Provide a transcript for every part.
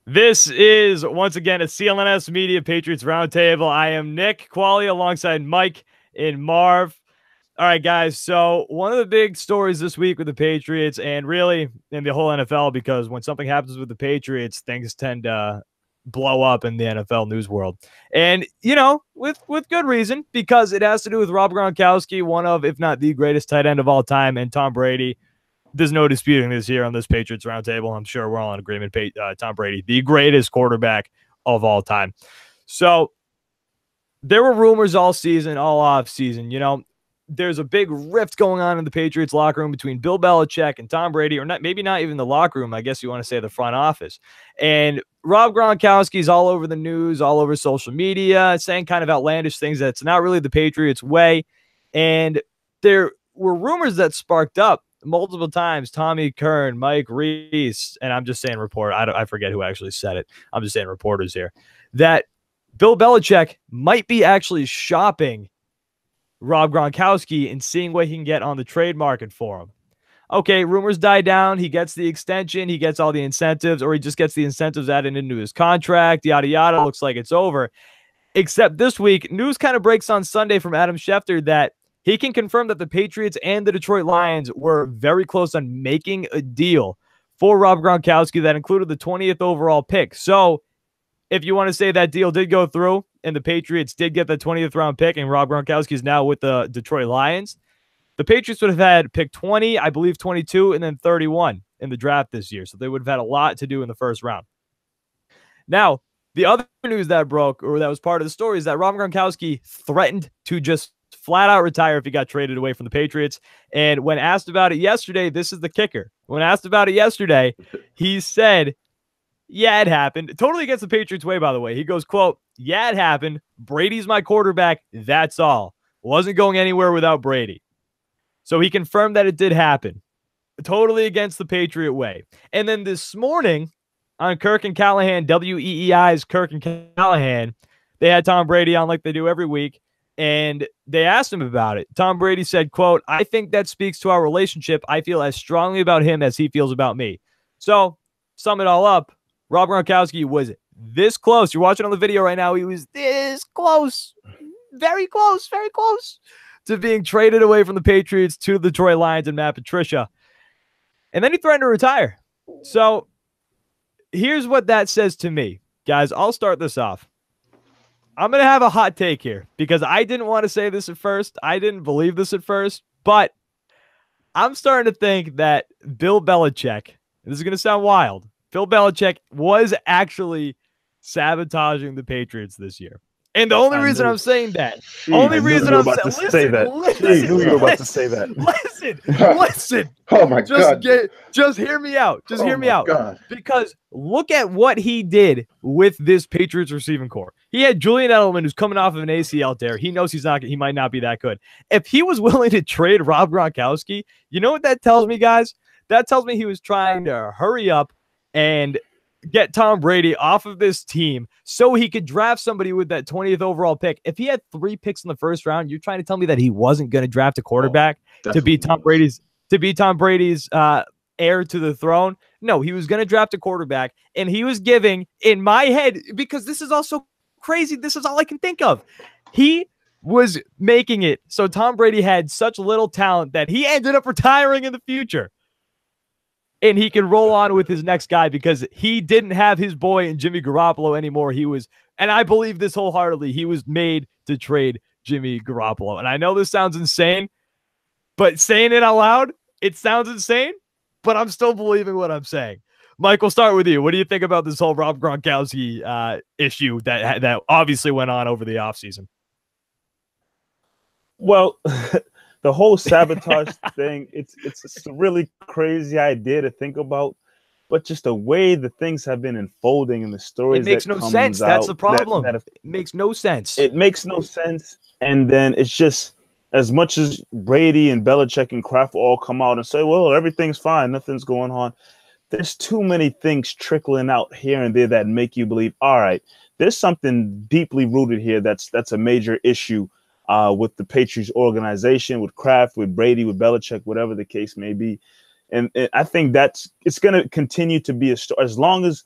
This is, once again, a CLNS Media Patriots Roundtable. I am Nick Quaglia alongside Mike and Marv. All right, guys, so one of the big stories this week with the Patriots and really in the whole NFL, because when something happens with the Patriots, things tend to blow up in the NFL news world. And, you know, with good reason, because it has to do with Rob Gronkowski, one of, if not the greatest tight end of all time, and Tom Brady. There's no disputing this here on this Patriots Roundtable. I'm sure we're all in agreement. Tom Brady, the greatest quarterback of all time. So there were rumors all season, all off season. You know, there's a big rift going on in the Patriots locker room between Bill Belichick and Tom Brady, or not, maybe not even the locker room. I guess you want to say the front office. And Rob Gronkowski is all over the news, all over social media, saying kind of outlandish things that's not really the Patriots way. And there were rumors that sparked up multiple times. Tommy Kern, Mike Reese, and I'm just saying report. I forget who actually said it. I'm just saying reporters here, that Bill Belichick might be actually shopping Rob Gronkowski and seeing what he can get on the trade market for him. Okay, rumors die down. He gets the extension. He gets all the incentives, or he just gets the incentives added into his contract. Yada, yada. Looks like it's over. Except this week, news kind of breaks on Sunday from Adam Schefter that he can confirm that the Patriots and the Detroit Lions were very close on making a deal for Rob Gronkowski that included the 20th overall pick. So if you want to say that deal did go through and the Patriots did get the 20th round pick and Rob Gronkowski is now with the Detroit Lions, the Patriots would have had pick 20, I believe 22, and then 31 in the draft this year. So they would have had a lot to do in the first round. Now, the other news that broke, or that was part of the story, is that Rob Gronkowski threatened to just flat out retire if he got traded away from the Patriots. And when asked about it yesterday, this is the kicker. When asked about it yesterday, he said, yeah, it happened. Totally against the Patriots way, by the way. He goes, quote, yeah, it happened. Brady's my quarterback. That's all. Wasn't going anywhere without Brady. So he confirmed that it did happen. Totally against the Patriot way. And then this morning on Kirk and Callahan, WEEI's Kirk and Callahan, they had Tom Brady on like they do every week. And they asked him about it. Tom Brady said, quote, I think that speaks to our relationship. I feel as strongly about him as he feels about me. So, sum it all up, Rob Gronkowski was this close. You're watching on the video right now. He was this close, very close to being traded away from the Patriots to the Detroit Lions and Matt Patricia. And then he threatened to retire. So, here's what that says to me. Guys, I'll start this off. I'm going to have a hot take here because I didn't want to say this at first. I didn't believe this at first, but I'm starting to think that Bill Belichick, this is going to sound wild, Bill Belichick was actually sabotaging the Patriots this year. And the only reason I'm saying that, only reason I'm saying that, listen, you were about to say that. Listen. Oh my God. Just hear me out. Just hear me out. God. Because look at what he did with this Patriots receiving core. He had Julian Edelman, who's coming off of an ACL tear. He knows he might not be that good. If he was willing to trade Rob Gronkowski, you know what that tells me, guys? That tells me he was trying to hurry up and get Tom Brady off of this team so he could draft somebody with that 20th overall pick. If he had 3 picks in the first round, you're trying to tell me that he wasn't going to draft a quarterback to be Tom Brady's heir to the throne? No, he was going to draft a quarterback, and he was giving, in my head, because this is also crazy, this is all I can think of. He was making it so Tom Brady had such little talent that he ended up retiring in the future. And he can roll on with his next guy because he didn't have his boy in Jimmy Garoppolo anymore. He was, and I believe this wholeheartedly, he was made to trade Jimmy Garoppolo. And I know this sounds insane, but saying it out loud, it sounds insane, but I'm still believing what I'm saying. Mike, we'll start with you. What do you think about this whole Rob Gronkowski issue that obviously went on over the offseason? Well, the whole sabotage thing, it's a really crazy idea to think about, but just the way the things have been unfolding in the stories, it makes no sense. That's the problem. It makes no sense. It makes no sense. And then it's just, as much as Brady and Belichick and Kraft all come out and say, well, everything's fine, nothing's going on, there's too many things trickling out here and there that make you believe, all right, there's something deeply rooted here that's a major issue with the Patriots organization, with Kraft, with Brady, with Belichick, whatever the case may be. And I think it's going to continue to be a story as long as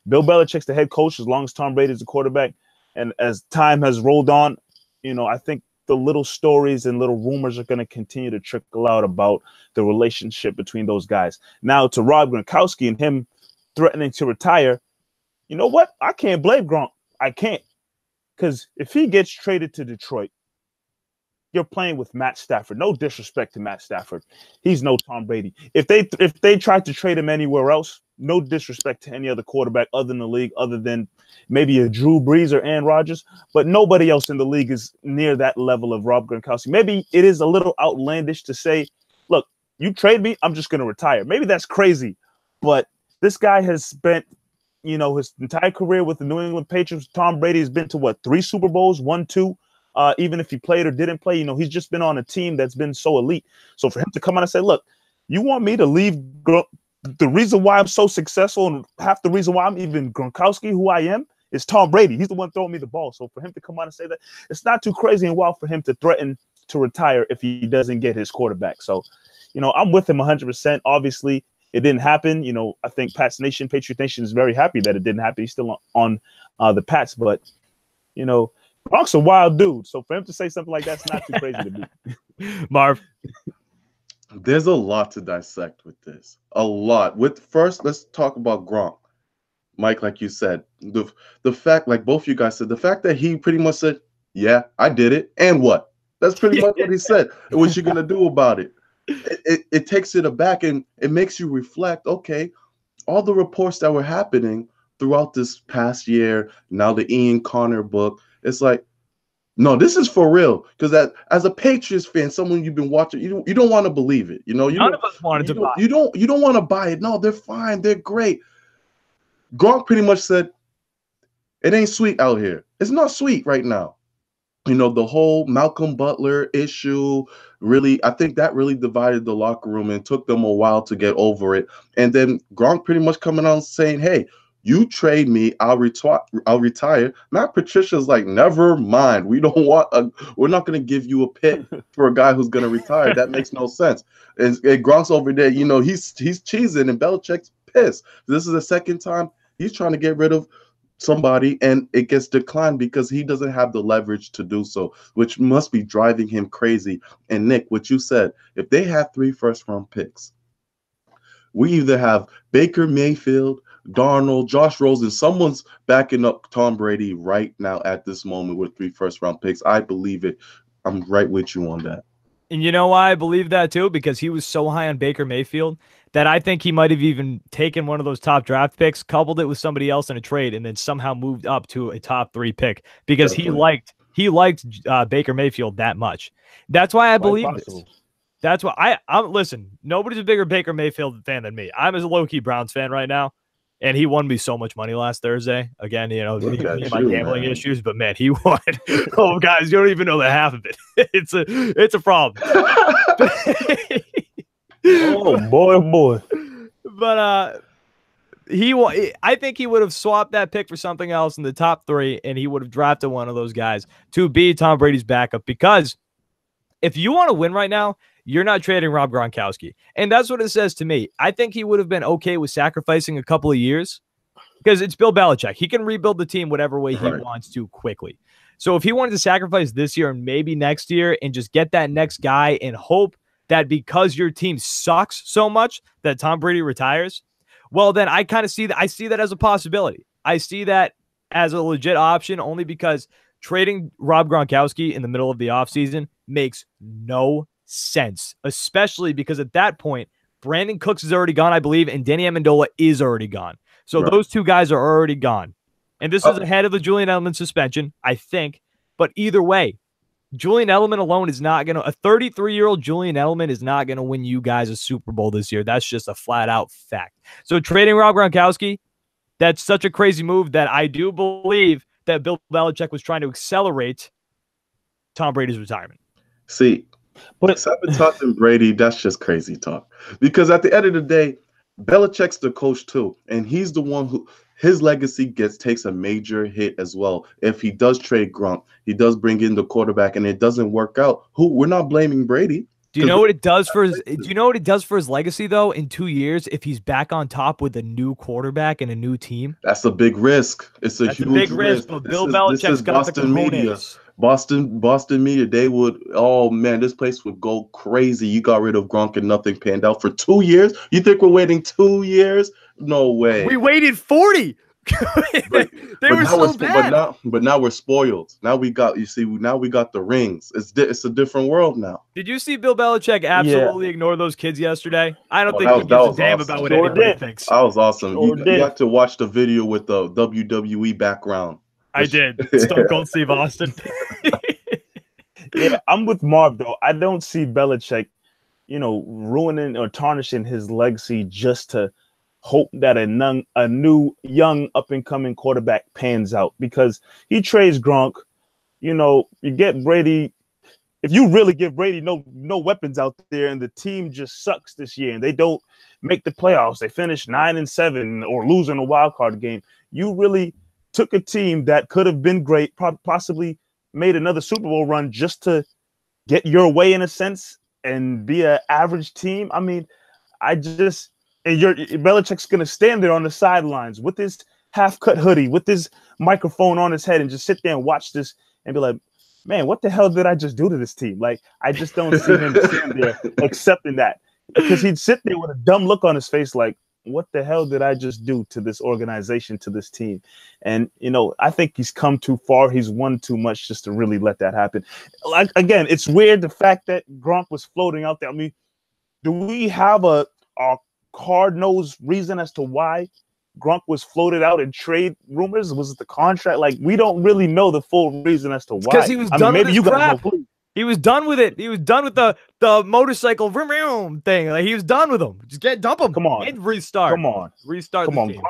Bill Belichick's the head coach as long as Tom Brady's the quarterback. And as time has rolled on, I think the little stories and little rumors are going to continue to trickle out about the relationship between those guys. Now, to Rob Gronkowski and him threatening to retire, you know what? I can't blame Gronk. I can't. Because if he gets traded to Detroit, you're playing with Matt Stafford. No disrespect to Matt Stafford. He's no Tom Brady. If they tried to trade him anywhere else, no disrespect to any other quarterback other than the league, other than maybe a Drew Brees or Aaron Rodgers, but nobody else in the league is near that level of Rob Gronkowski. Maybe it is a little outlandish to say, look, you trade me, I'm just going to retire. Maybe that's crazy, but this guy has spent, his entire career with the New England Patriots. Tom Brady has been to 3 Super Bowls, 1, 2. Even if he played or didn't play, he's just been on a team that's been so elite. So for him to come out and say, look, you want me to leave the reason why I'm so successful and half the reason why I'm even Gronkowski, who I am, is Tom Brady. He's the one throwing me the ball. So for him to come out and say that, it's not too crazy and wild for him to threaten to retire if he doesn't get his quarterback. So, I'm with him 100%. Obviously, it didn't happen. I think Patriot Nation is very happy that it didn't happen. He's still on the Pats, but, Gronk's a wild dude. So for him to say something like that's not too crazy to me. Marv. There's a lot to dissect with this. A lot. First, let's talk about Gronk. Mike, like you said, the fact, like both you guys said, the fact that he pretty much said, yeah, I did it. And what? That's pretty much what he said. And what you going to do about it? It takes it aback and it makes you reflect, okay, all the reports that were happening throughout this past year, now the Ian Connor book, it's like, no, this is for real. Because as a Patriots fan, someone you've been watching, you don't want to believe it. None of us wanted to buy it. You don't want to buy it. No, they're fine. They're great. Gronk pretty much said, it ain't sweet out here. It's not sweet right now. The whole Malcolm Butler issue, really, I think that really divided the locker room and took them a while to get over it. And then Gronk pretty much coming out saying, hey, you trade me, I'll retire. Matt Patricia's like, never mind. We're not going to give you a pick for a guy who's going to retire. That makes no sense. And Gronk's over there, he's cheesing and Belichick's pissed. This is the second time he's trying to get rid of somebody and it gets declined because he doesn't have the leverage to do so, which must be driving him crazy. And Nick, what you said, if they have 3 first-round picks, we either have Baker Mayfield, Darnold, Josh Rosen, someone's backing up Tom Brady right now at this moment with 3 first-round picks. I believe it. I'm right with you on that. And you know why I believe that too? Because he was so high on Baker Mayfield that I think he might have even taken one of those top draft picks, coupled it with somebody else in a trade, and then somehow moved up to a top 3 pick because he liked Baker Mayfield that much. That's why I believe this. That's why I'm listen. Nobody's a bigger Baker Mayfield fan than me. I'm a low-key Browns fan right now. And he won me so much money last Thursday. Again, my gambling issues, but man, he won. Oh, guys, you don't even know the half of it. It's a problem. Oh boy. But I think he would have swapped that pick for something else in the top 3, and he would have drafted one of those guys to be Tom Brady's backup. Because if you want to win right now, you're not trading Rob Gronkowski. And that's what it says to me. I think he would have been okay with sacrificing a couple of years because it's Bill Belichick. He can rebuild the team whatever way he wants to quickly. So if he wanted to sacrifice this year and maybe next year and just get that next guy and hope that because your team sucks so much that Tom Brady retires, well, then I kind of see that. I see that as a possibility. I see that as a legit option only because trading Rob Gronkowski in the middle of the offseason makes no sense, especially because at that point, Brandon Cooks is already gone, I believe, and Danny Amendola is already gone. So those 2 guys are already gone. And this is ahead of the Julian Edelman suspension, I think. But either way, Julian Edelman alone is not going to – a 33-year-old Julian Edelman is not going to win you guys a Super Bowl this year. That's just a flat-out fact. So trading Rob Gronkowski, that's such a crazy move that I do believe that Bill Belichick was trying to accelerate Tom Brady's retirement. See, but sabotaging Brady, that's just crazy talk. Because at the end of the day, Belichick's the coach too, and he's the one who his legacy takes a major hit as well. If he does trade Gronk, he does bring in the quarterback, and it doesn't work out. We're not blaming Brady. Do you know what it does for his? Do you know what it does for his legacy though? In 2 years, if he's back on top with a new quarterback and a new team, That's a big risk. It's a huge big risk. risk. But This Bill is Belichick's got the Boston media. cojones. Boston media. They would. Oh man, this place would go crazy. You got rid of Gronk and nothing panned out for 2 years. You think we're waiting 2 years? No way. We waited 40. they were so bad. But now we're spoiled. Now we got. You see, now we got the rings. It's a different world now. Did you see Bill Belichick absolutely ignore those kids yesterday? I don't think he gives a damn awesome. about what anybody thinks. That was awesome. You have to watch the video with the WWE background. I did. Stone Cold Steve Austin. Yeah, I'm with Marv though. I don't see Belichick, ruining or tarnishing his legacy just to hope that a new young up and coming quarterback pans out, because he trades Gronk. You get Brady. If you really give Brady no weapons out there, and the team just sucks this year, and they don't make the playoffs, they finish 9-7 or losing a wild card game. You really took a team that could have been great, possibly made another Super Bowl run just to get your way in a sense and be an average team. I mean, Belichick's going to stand there on the sidelines with his half-cut hoodie, with his microphone on his head, and just sit there and watch this and be like, man, what the hell did I just do to this team? Like, I just don't see him sitting there accepting that, because he'd sit there with a dumb look on his face like, what the hell did I just do to this organization, to this team? And, I think he's come too far. He's won too much just to really let that happen. Like, again, it's weird the fact that Gronk was floating out there. I mean, do we have a hard-nosed reason as to why Gronk was floated out in trade rumors? Was it the contract? Like, we don't really know the full reason as to why. Because he was done with his crap. Guys know. He was done with it. He was done with the motorcycle vroom, vroom thing. Like, he was done with them. Just dump him. Come on. And restart. Come on. Restart Come the on. team.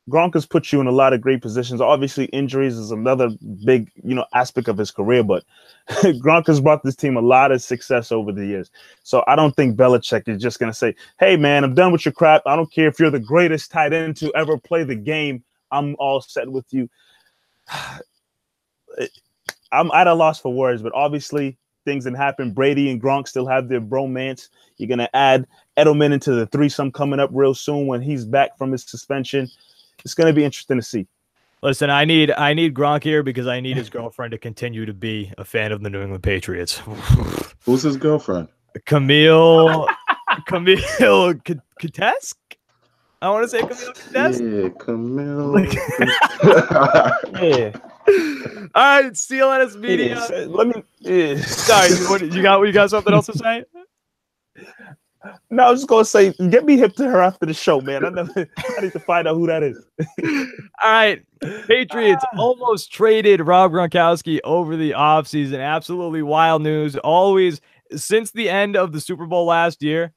Gronk has put you in a lot of great positions. Obviously, injuries is another big, aspect of his career, but Gronk has brought this team a lot of success over the years. So I don't think Belichick is just going to say, hey, man, I'm done with your crap. I don't care if you're the greatest tight end to ever play the game. I'm all set with you. I'm at a loss for words, but obviously things that happen. Brady and Gronk still have their bromance. You're going to add Edelman into the threesome coming up real soon when he's back from his suspension. It's going to be interesting to see. Listen, I need Gronk here because I need his girlfriend to continue to be a fan of the New England Patriots. Who's his girlfriend? Camille Katesk? I want to say Camille Katesk. Yeah, Camille. Yeah. All right, CLNS Media. Sorry, you got something else to say? No, I was just gonna say, get me hip to her after the show, man. I need to find out who that is. All right, Patriots almost traded Rob Gronkowski over the offseason. Absolutely wild news. Always since the end of the Super Bowl last year,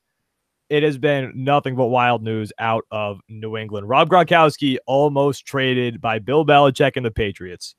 it has been nothing but wild news out of New England. Rob Gronkowski almost traded by Bill Belichick and the Patriots.